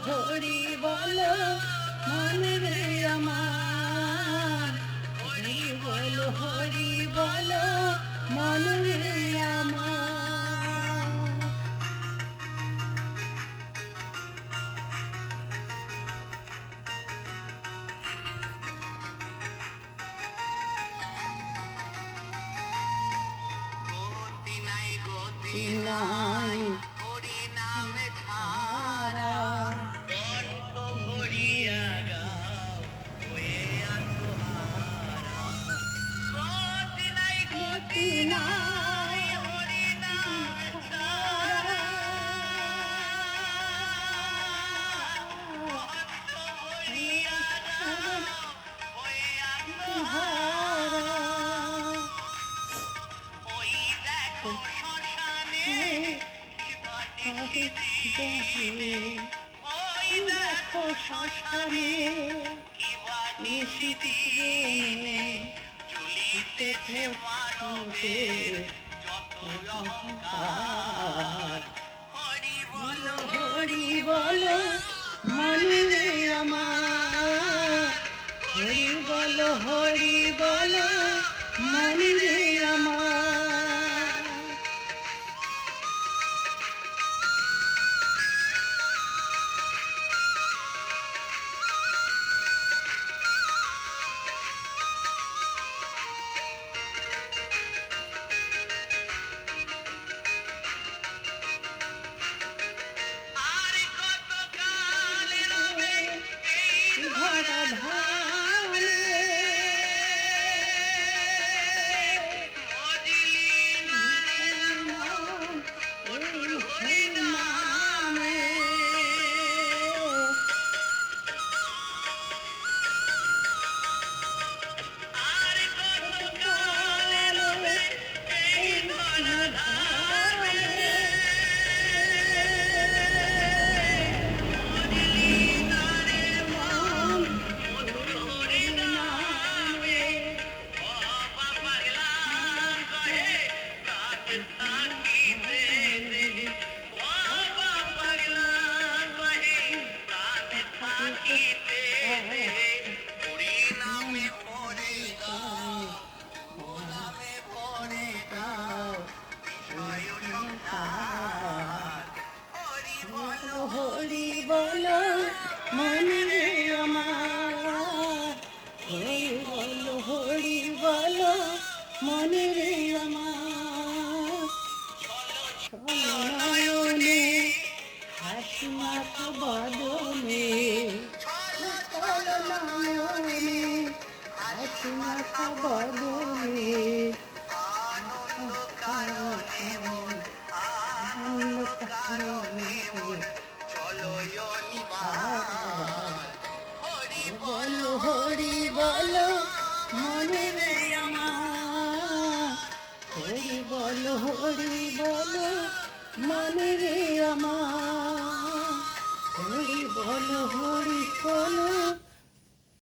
হরি বলো মনে রে আমার, হরি বলো হরি বলো মনে রে আমার। গতি নাই হরি নামে ছাড়া, গতি নাই হরি নামে ছাড়া, দেখো শ্মশানে নিশিতে চলিতেছে মানুষের যত অহংকার। হরি বলো হরি বলো মনে রে আমার, হরি বলো হরি বলো মনে রে আমার। হরি বলো মনে রে আমার, হরি বলো হরি বলো মনে রে আমার। নয়নে হাসি মাখা বদনে, নয়নে হাসি মাখা বদনে, বলো হরি বলো মনে রে আমার, হরি বলো হরি বলো মনে রে আমার, হরি বলো হরি বলো